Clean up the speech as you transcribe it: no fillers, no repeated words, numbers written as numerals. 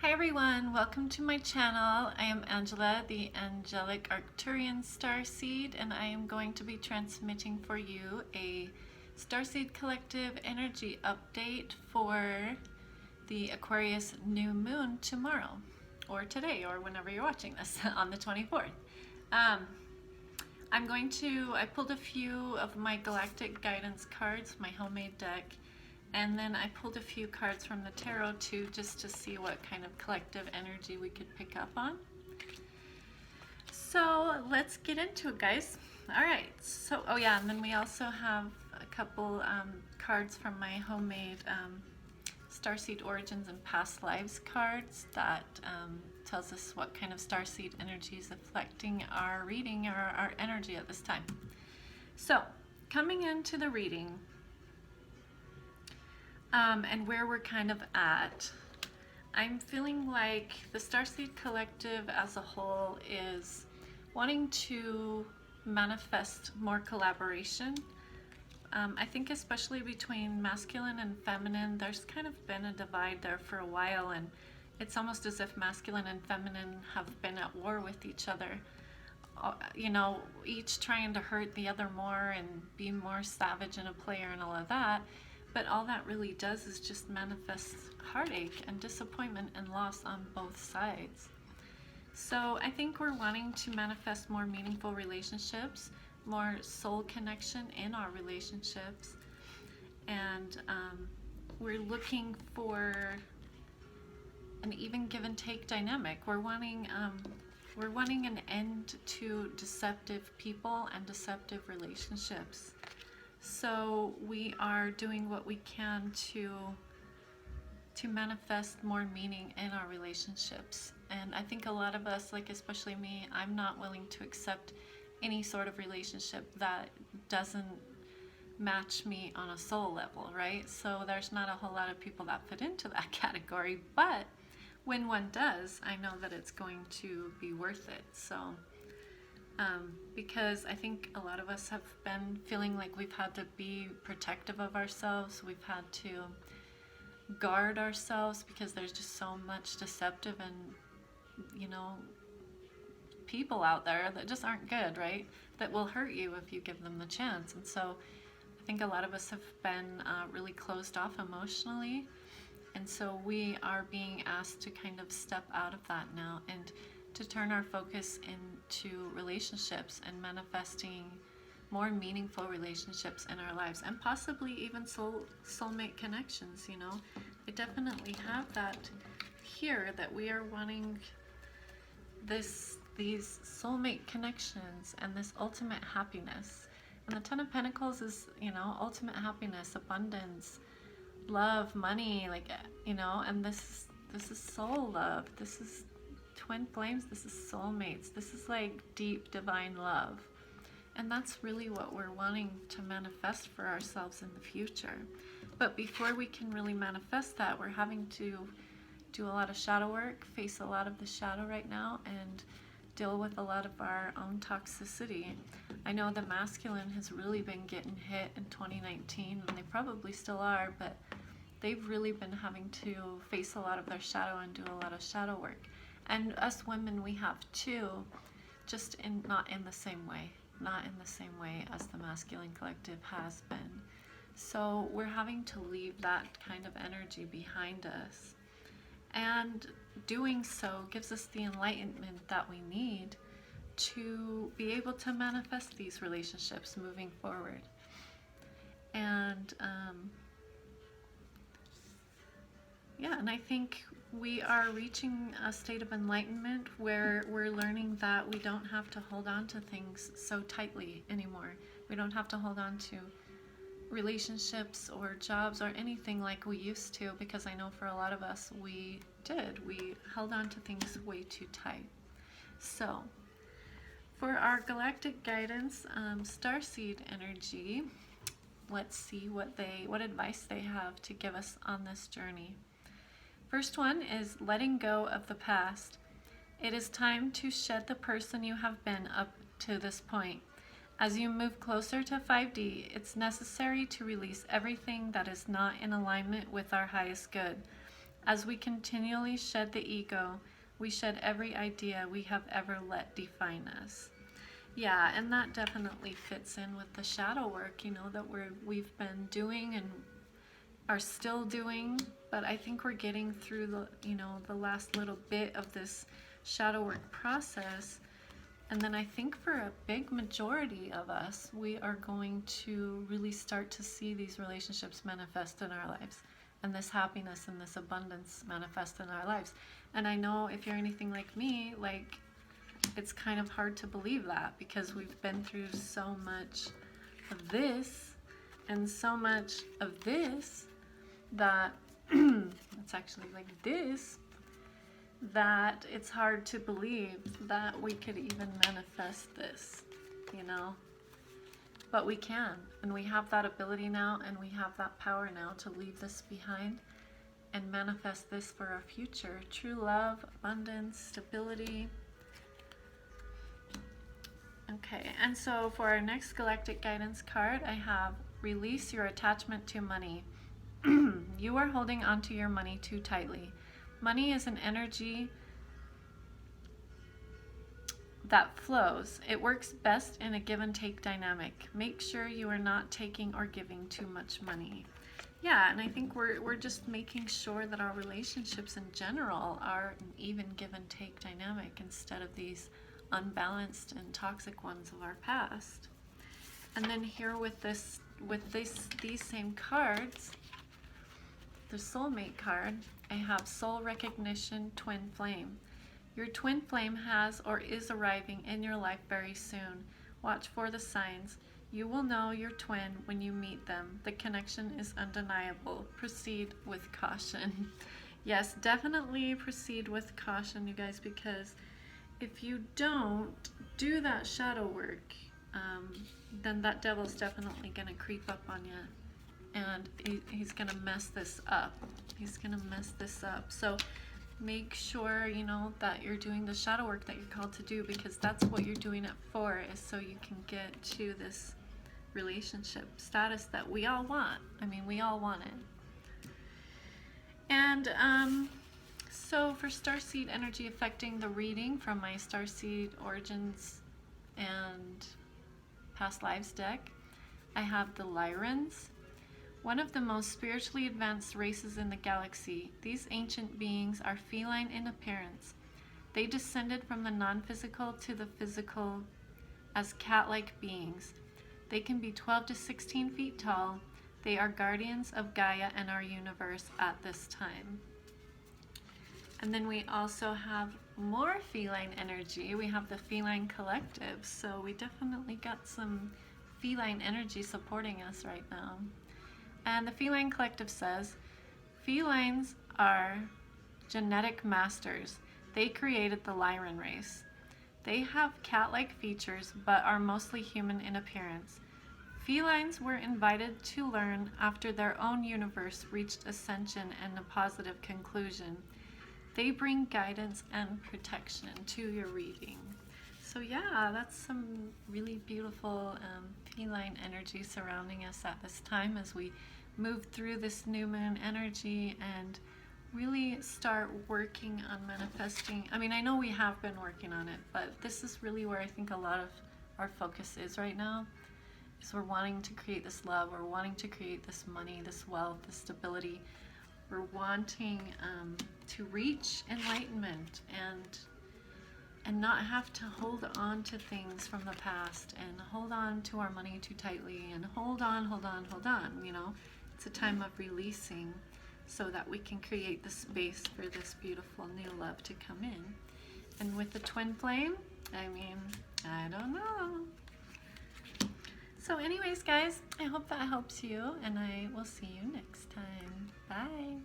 Hi everyone, welcome to my channel. I am Angela, the angelic Arcturian Starseed, and I am going to be transmitting for you a Starseed collective energy update for the Aquarius new moon tomorrow, or today, or whenever you're watching this on the 24th. I pulled a few of my galactic guidance cards, my homemade deck, and then I pulled a few cards from the tarot too, just to see what kind of collective energy we could pick up on. So let's get into it, guys. All right, so, oh yeah, and then we also have a couple cards from my homemade Starseed Origins and Past Lives cards that tells us what kind of Starseed energy is affecting our reading or our energy at this time. So, coming into the reading, and where we're kind of at, I'm feeling like the Starseed Collective as a whole is wanting to manifest more collaboration. I think especially between masculine and feminine, there's kind of been a divide there for a while, and it's almost as if masculine and feminine have been at war with each other. You know, each trying to hurt the other more and be more savage and a player and all of that. But all that really does is just manifest heartache and disappointment and loss on both sides. So I think we're wanting to manifest more meaningful relationships, more soul connection in our relationships, and we're looking for an even give and take dynamic. We're wanting an end to deceptive people and deceptive relationships. So we are doing what we can to manifest more meaning in our relationships. And I think a lot of us, like especially me, I'm not willing to accept any sort of relationship that doesn't match me on a soul level, right? So there's not a whole lot of people that fit into that category, but when one does, I know that it's going to be worth it. So because I think a lot of us have been feeling like we've had to be protective of ourselves. We've had to guard ourselves because there's just so much deceptive and, you know, people out there that just aren't good, right? That will hurt you if you give them the chance. And so I think a lot of us have been really closed off emotionally. And so we are being asked to kind of step out of that now and to turn our focus into relationships and manifesting more meaningful relationships in our lives, and possibly even soulmate connections. You know, I definitely have that here, that we are wanting these soulmate connections and this ultimate happiness. And the Ten of Pentacles is, you know, ultimate happiness, abundance, love, money, like, you know, and this is soul love. This is twin flames. This is soulmates. This is like deep divine love. And that's really what we're wanting to manifest for ourselves in the future. But before we can really manifest that, we're having to do a lot of shadow work, face a lot of the shadow right now, and deal with a lot of our own toxicity. I know the masculine has really been getting hit in 2019, and they probably still are, but they've really been having to face a lot of their shadow and do a lot of shadow work. And us women, we have too, just not in the same way. Not in the same way as the masculine collective has been. So we're having to leave that kind of energy behind us. And doing so gives us the enlightenment that we need to be able to manifest these relationships moving forward. And yeah, and I think we are reaching a state of enlightenment where we're learning that we don't have to hold on to things so tightly anymore. We don't have to hold on to relationships or jobs or anything like we used to, because I know for a lot of us we did. We held on to things way too tight. So for our galactic guidance, Starseed energy, let's see what advice they have to give us on this journey. First one is letting go of the past. It is time to shed the person you have been up to this point. As you move closer to 5D, it's necessary to release everything that is not in alignment with our highest good. As we continually shed the ego, we shed every idea we have ever let define us. Yeah, and that definitely fits in with the shadow work, you know, that we've been doing and are still doing. But I think we're getting through the, you know, the last little bit of this shadow work process. And then I think for a big majority of us, we are going to really start to see these relationships manifest in our lives, and this happiness and this abundance manifest in our lives. And I know if you're anything like me, like, it's kind of hard to believe that, because we've been through so much of this and so much of this that it's actually like this, that it's hard to believe that we could even manifest this, you know. But we can, and we have that ability now, and we have that power now to leave this behind and manifest this for our future. True love, abundance, stability. Okay, and so for our next galactic guidance card, I have release your attachment to money. You are holding onto your money too tightly. Money is an energy that flows. It works best in a give and take dynamic. Make sure you are not taking or giving too much money. Yeah, and I think we're just making sure that our relationships in general are an even give and take dynamic, instead of these unbalanced and toxic ones of our past. And then here with these same cards, the soulmate card, I have soul recognition, twin flame. Your twin flame has or is arriving in your life very soon. Watch for the signs. You will know your twin when you meet them. The connection is undeniable. Proceed with caution. Yes, definitely proceed with caution, you guys, because if you don't do that shadow work, then that devil's definitely going to creep up on you. And he's going to mess this up. He's going to mess this up. So make sure, you know, that you're doing the shadow work that you're called to do, because that's what you're doing it for, is so you can get to this relationship status that we all want. I mean, we all want it. And so for Starseed energy affecting the reading from my Starseed Origins and Past Lives deck, I have the Lyrans. One of the most spiritually advanced races in the galaxy, these ancient beings are feline in appearance. They descended from the non-physical to the physical as cat-like beings. They can be 12 to 16 feet tall. They are guardians of Gaia and our universe at this time. And then we also have more feline energy. We have the feline collective. So we definitely got some feline energy supporting us right now. And the Feline Collective says, felines are genetic masters. They created the Lyran race. They have cat-like features, but are mostly human in appearance. Felines were invited to learn after their own universe reached ascension and a positive conclusion. They bring guidance and protection to your reading. So yeah, that's some really beautiful feline energy surrounding us at this time as we move through this new moon energy and really start working on manifesting. I mean, I know we have been working on it, but this is really where I think a lot of our focus is right now. Is we're wanting to create this love, we're wanting to create this money, this wealth, this stability. We're wanting to reach enlightenment and not have to hold on to things from the past and hold on to our money too tightly and hold on, you know. It's a time of releasing so that we can create the space for this beautiful new love to come in. And with the twin flame, I mean, I don't know. So anyways, guys, I hope that helps you, and I will see you next time. Bye.